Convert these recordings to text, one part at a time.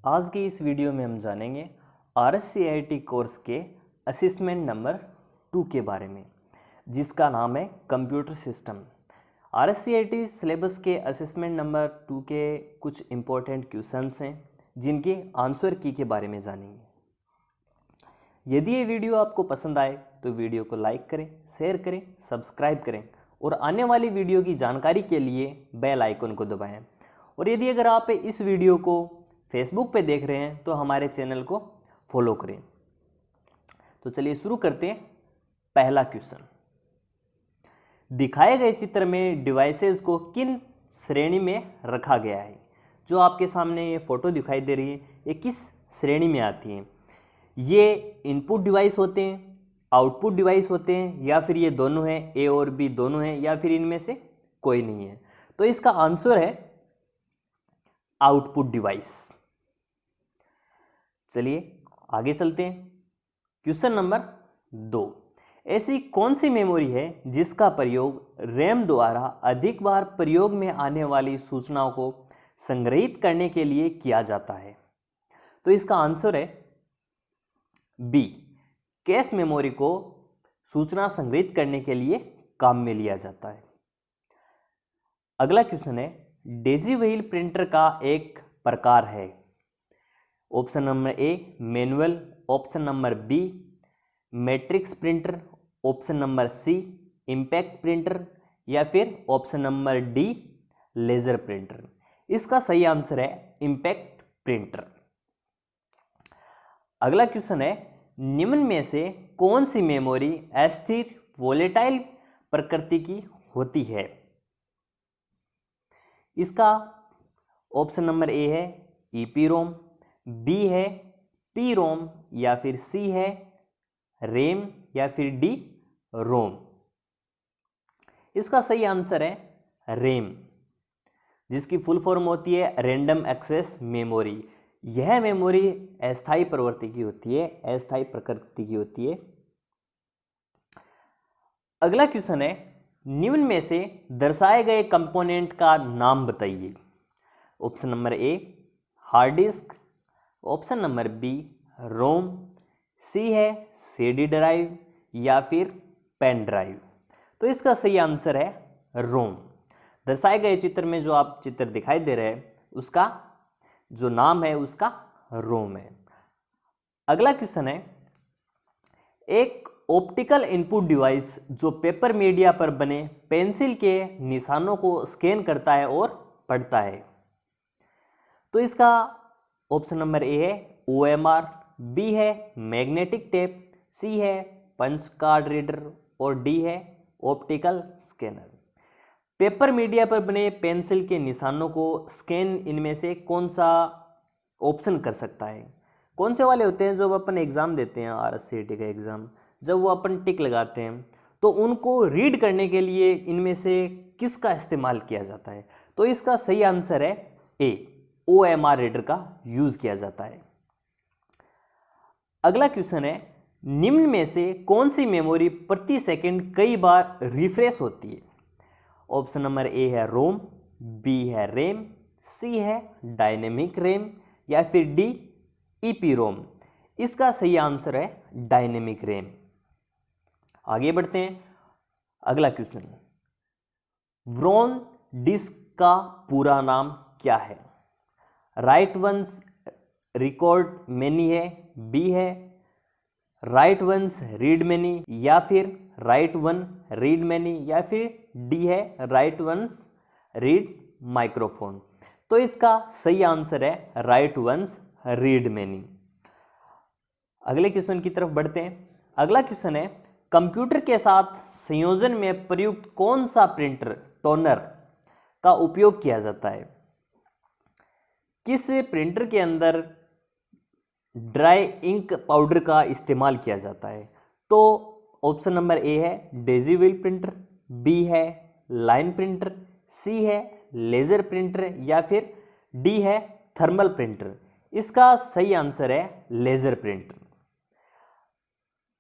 आज की इस वीडियो में हम जानेंगे RSCIT कोर्स के असेसमेंट नंबर 2 के बारे में, जिसका नाम है कंप्यूटर सिस्टम। RSCIT सिलेबस के असेसमेंट नंबर 2 के कुछ इम्पोर्टेंट क्वेश्चंस हैं जिनके आंसर की के बारे में जानेंगे। यदि ये वीडियो आपको पसंद आए तो वीडियो को लाइक करें, शेयर करें, सब्सक्राइब करें और आने वाली वीडियो की जानकारी के लिए बेल आइकन को दबाएं। और यदि अगर आप इस वीडियो को फेसबुक पे देख रहे हैं तो हमारे चैनल को फॉलो करें। तो चलिए शुरू करते हैं। पहला क्वेश्चन, दिखाए गए चित्र में डिवाइसेस को किन श्रेणी में रखा गया है? जो आपके सामने ये फोटो दिखाई दे रही है, ये किस श्रेणी में आती है? ये इनपुट डिवाइस होते हैं, आउटपुट डिवाइस होते हैं, या फिर ये दोनों हैं, ए और बी दोनों हैं, या फिर इनमें से कोई नहीं है? तो इसका आंसर है आउटपुट डिवाइस। चलिए आगे चलते हैं। क्वेश्चन नंबर 2, ऐसी कौन सी मेमोरी है जिसका प्रयोग रैम द्वारा अधिक बार प्रयोग में आने वाली सूचनाओं को संग्रहित करने के लिए किया जाता है? तो इसका आंसर है बी, कैश मेमोरी को सूचना संग्रहित करने के लिए काम में लिया जाता है। अगला क्वेश्चन है, डेजी व्हील प्रिंटर का एक प्रकार है। Option number A manual, option number B matrix printer, option number C impact printer, या फिर option number D laser printer. इसका सही आंसर है इम्पैक्ट प्रिंटर। अगला क्वेश्चन है, निम्न में से कौन सी मेमोरी अस्थिर वोलेटाइल प्रकृति की होती है? इसका ऑप्शन नंबर ए है ईपीरोम, बी है पी रोम, या फिर सी है रैम, या फिर डी रोम। इसका सही आंसर है रैम, जिसकी फुल फॉर्म होती है रैंडम एक्सेस मेमोरी। यह मेमोरी अस्थायी प्रवृत्ति की होती है, अस्थायी प्रकृति की होती है। अगला क्वेश्चन है, निम्न में से दर्शाए गए कंपोनेंट का नाम बताइए। Option number A hard disk, option number B ROM, C है सीडी ड्राइव, या फिर पेन ड्राइव। तो इसका सही आंसर है रोम। दर्शाए गए चित्र में जो आप चित्र दिखाई दे रहे हैं उसका जो नाम है उसका रोम है। अगला क्वेश्चन है, एक ऑप्टिकल इनपुट डिवाइस जो पेपर मीडिया पर बने पेंसिल के निशानों को स्कैन करता है और पढ़ता है। तो इसका ऑप्शन नंबर ए है OMR, बी है मैग्नेटिक टेप, सी है पंच कार्ड रीडर, और डी है ऑप्टिकल स्कैनर। पेपर मीडिया पर बने पेंसिल के निशानों को स्कैन इनमें से कौन सा ऑप्शन कर सकता है? कौन से वाले होते हैं? जब अपन एग्ज़ाम देते हैं RSCIT का एग्ज़ाम, जब वो अपन टिक लगाते हैं तो उनको रीड करने के लिए इनमें से किसका इस्तेमाल किया जाता है? तो इसका सही आंसर है ए, OMR रीडर का यूज़ किया जाता है। अगला क्वेश्चन है, निम्न में से कौन सी मेमोरी प्रति सेकंड कई बार रिफ्रेश होती है? ऑप्शन नंबर ए है रोम, बी है रैम, सी है डायनेमिक रैम, या फिर डी ईपी रोम। इसका सही आंसर है डायनेमिक रैम। आगे बढ़ते हैं। अगला क्वेश्चन, व्रॉन डिस्क का पूरा नाम क्या है? राइट वंस रिकॉर्ड मैनी है, बी है राइट वंस रीड मैनी, या फिर राइट वन रीड मैनी, या फिर डी है राइट वंस रीड माइक्रोफोन। तो इसका सही आंसर है राइट वंस रीड मैनी। अगले क्वेश्चन की तरफ बढ़ते हैं। अगला क्वेश्चन है, कंप्यूटर के साथ संयोजन में प्रयुक्त कौन सा प्रिंटर टोनर का उपयोग किया जाता है? किस प्रिंटर के अंदर ड्राई इंक पाउडर का इस्तेमाल किया जाता है? तो ऑप्शन नंबर ए है डेजी व्हील प्रिंटर, बी है लाइन प्रिंटर, सी है लेजर प्रिंटर, या फिर डी है थर्मल प्रिंटर। इसका सही आंसर है लेजर प्रिंटर।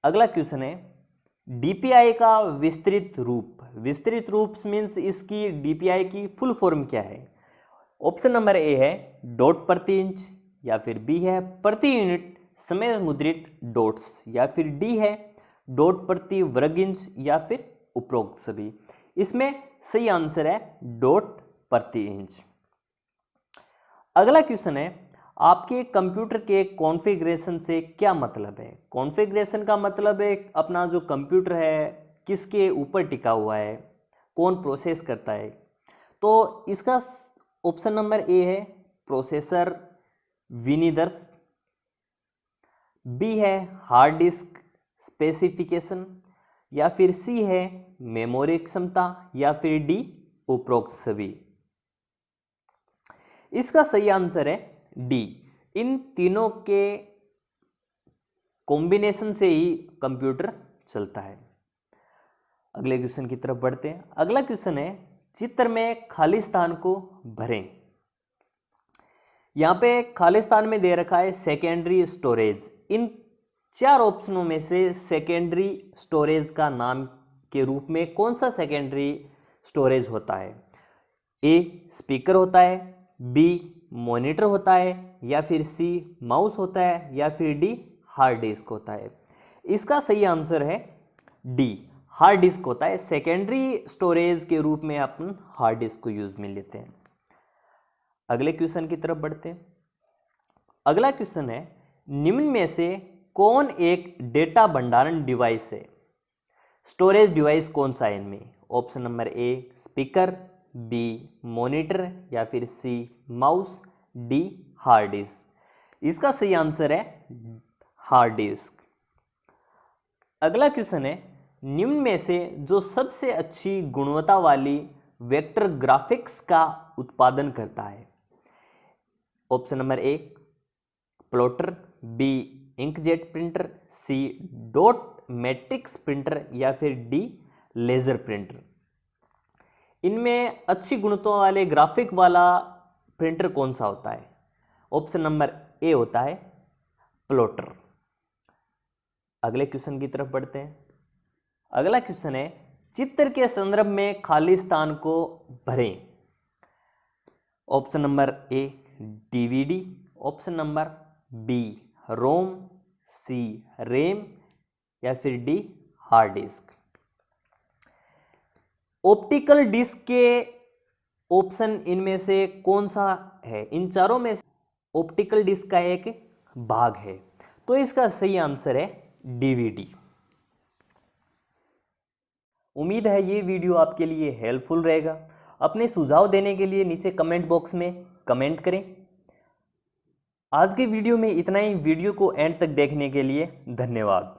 अगला क्वेश्चन है, DPI का विस्तृत रूप मीन्स इसकी DPI की फुल फॉर्म क्या है? ऑप्शन नंबर ए है डॉट प्रति इंच, या फिर बी है प्रति यूनिट समय मुद्रित डॉट्स, या फिर डी है डॉट प्रति वर्ग इंच, या फिर उपरोक्त सभी। इसमें सही आंसर है डॉट प्रति इंच। अगला क्वेश्चन है, आपके कंप्यूटर के कॉन्फ़िगरेशन से क्या मतलब है? कॉन्फ़िगरेशन का मतलब है अपना जो कंप्यूटर है किसके ऊपर टिका हुआ है, कौन प्रोसेस करता है। तो इसका ऑप्शन नंबर ए है प्रोसेसर विनिर्देश, बी है हार्ड डिस्क स्पेसिफिकेशन, या फिर सी है मेमोरी क्षमता, या फिर डी उपरोक्त सभी। इसका सही आंसर है डी। इन तीनों के कॉम्बिनेशन से ही कंप्यूटर चलता है। अगले क्वेश्चन की तरफ बढ़ते हैं। अगला क्वेश्चन है, चित्र में खाली स्थान को भरें। यहां पे खाली स्थान में दे रखा है सेकेंडरी स्टोरेज। इन चार ऑप्शनों में से सेकेंडरी स्टोरेज का नाम के रूप में कौन सा सेकेंडरी स्टोरेज होता है? ए स्पीकर होता है, बी मॉनिटर होता है, या फिर सी माउस होता है, या फिर डी हार्ड डिस्क होता है। इसका सही आंसर है डी हार्ड डिस्क होता है। सेकेंडरी स्टोरेज के रूप में अपन हार्ड डिस्क को यूज में लेते हैं। अगले क्वेश्चन की तरफ बढ़ते हैं। अगला क्वेश्चन है, निम्न में से कौन एक डेटा भंडारण डिवाइस है? स्टोरेज डिवाइस कौन सा है इनमें? Option number a speaker, be monitor, या फिर sea mouse, D hard disc. इसका सही आंसर है हार्ड डिस्क। अगला क्वेश्चन है, निम्न में से जो सबसे अच्छी गुणवत्ता वाली वेक्टर ग्राफिक्स का उत्पादन करता है? Option number A plotter, B inkjet printer, C dot matrix printer, या फिर डी लेजर प्रिंटर। इनमें अच्छी गुणवत्ता वाले ग्राफिक वाला प्रिंटर कौन सा होता है? ऑप्शन नंबर ए होता है प्लॉटर। अगले क्वेश्चन की तरफ बढ़ते हैं। अगला क्वेश्चन है, चित्र के संदर्भ में खाली स्थान को भरें। Option number A DVD, option number B ROM, C RAM, या फिर D hard disk. Optical disk के ऑप्शन इनमें से कौन सा है? इन चारों में से ऑप्टिकल डिस्क का एक भाग है, तो इसका सही आंसर है डीवीडी। उम्मीद है ये वीडियो आपके लिए हेल्पफुल रहेगा। अपने सुझाव देने के लिए नीचे कमेंट बॉक्स में कमेंट करें। आज के वीडियो में इतना ही। वीडियो को एंड तक देखने के लिए धन्यवाद।